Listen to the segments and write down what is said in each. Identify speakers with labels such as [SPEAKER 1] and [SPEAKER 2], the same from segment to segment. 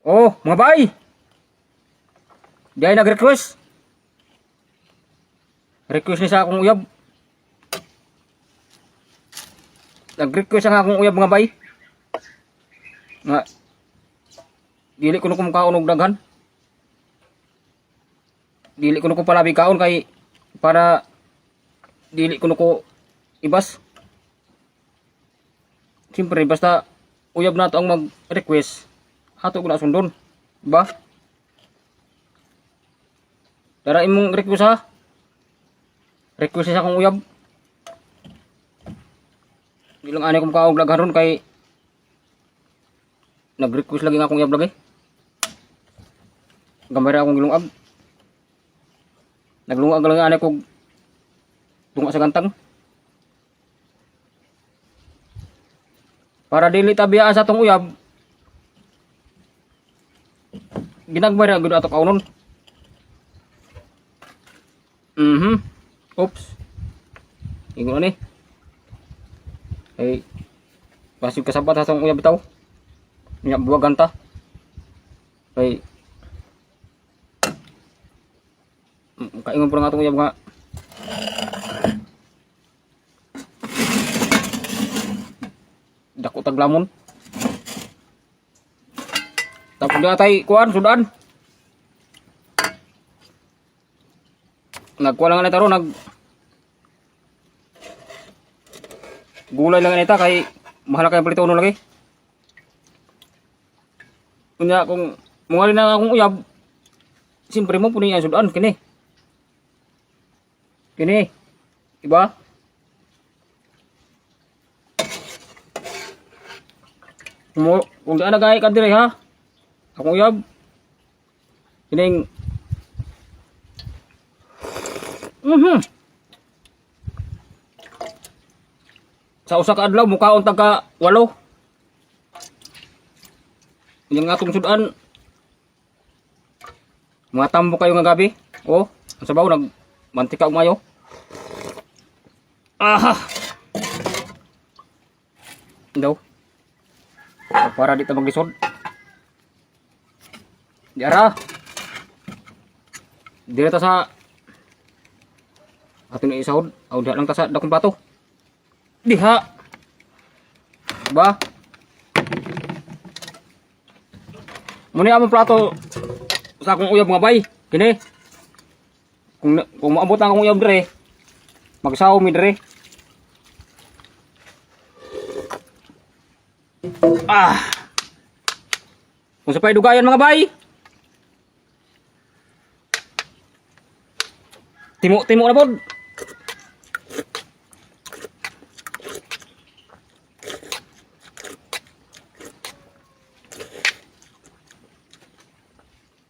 [SPEAKER 1] Oh, mga bay. Di ay nag-request. Request ni sa akong uyab. Nag-request ang akong uyab mga bay. Nga, dili ko na kumakaon og daghan. Dili ko na ko palabi kaon kay para dili ko na ko ibas. Siyempre, basta uyab na to ang mag-request, hato ko na sundon. Diba? Dara imong request ha. Request sa akong uyab. Di lang ani kong kaog lagharon kay nag-request lagi nga akong uyab lagi. Gamay ra akong gilungag. Naglungag lang ani kog tunga sa gantang. Para dili tabiyaan sa atong uyab. Ginagbay ra gud ato kaunon. Oops. Ingon ni. Ay basig kasabat sa atong uyab bitaw. Nya buwagan ta. Ay kaingon po nga itong uyab nga dako taglamon. Tapos di atay kuan sudan. Nagkuha lang nga taro nag gulay lang nita kay mahal kay palito uno lagi. Kunya kung mungali na akong uyab, siyempre mo punin ang sudan kini. Kini. Diba? Kung di na gaya ka dire ha. Akong uyab. Kining sa usa ka adlaw mukaon tagka 8. Yung atong sudan. Mga tambo kayo nga gabi. Oh, ang sabaw nag mantika og mayo. Aha. Daw. Para di ta maglisod. Diara. Dira ta sa ating isahod. Aw diha lang ta sa dakong plato. Diha. Ba? Muni among plato sa akong uyab mga bay. Kini. Kung maabot ang akong uyab dire, magsaw mi dire. Ah. Kung sa pay dugayan mga bay. Timo na pod.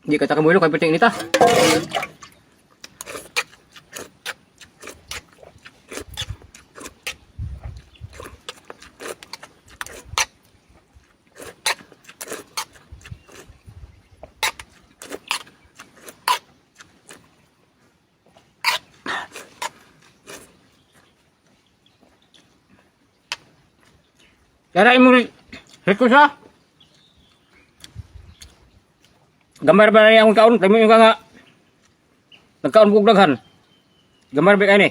[SPEAKER 1] Hindi ka takamulo kay penting nita. Dara imo request ha. Gambar ba na akong kaon? Tamo yung nga nagkaon kog daghan. Gambar ba kay ni?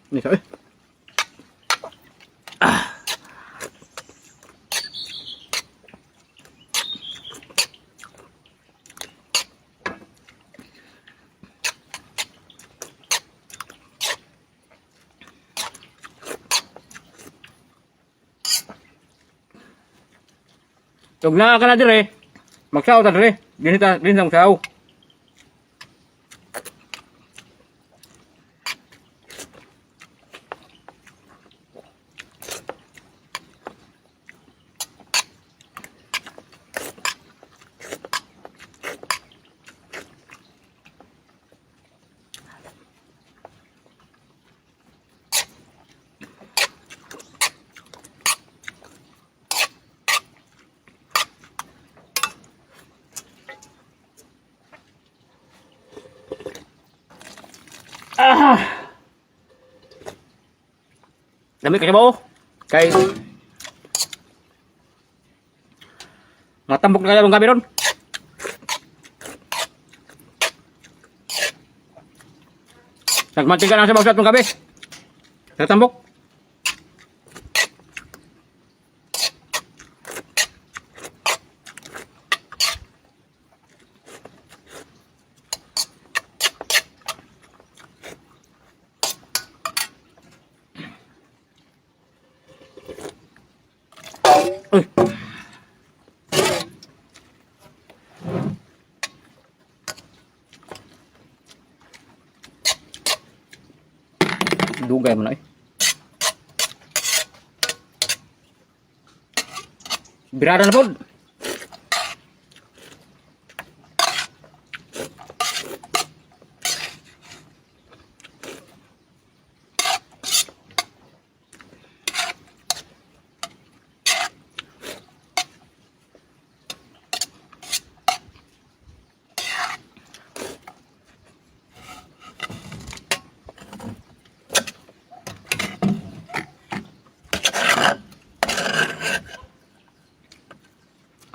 [SPEAKER 1] Ni sa Tug na ka na dire. Magsaw ta dire. Dinhi ta magsaw. Ah! Dami kasi ba kay matambok na kaya ng gabi ron. Nagmantika na sa bawsat ng gabi. Natambok. Uy. Dugay mo na eh. Birada na po.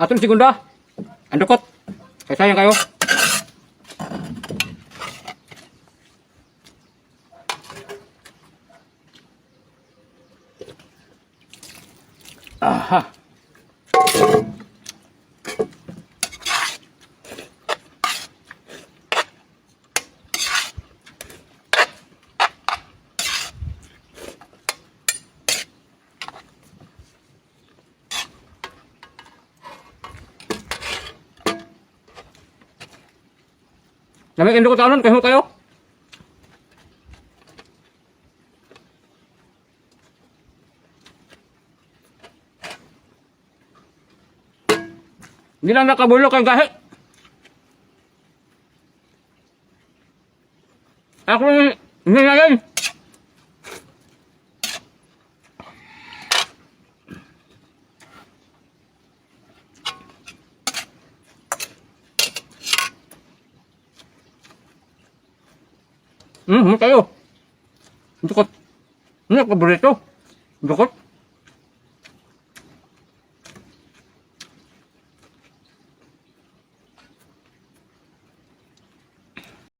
[SPEAKER 1] Atong segunda. Andukot. Kaya sayang kayo. Aha. Namik indukot taon, kayo tayo. Hindi lang nakabulok ang gahe. Ako hindi na yan. Tayo. Dukot. Ano paborito? Dukot.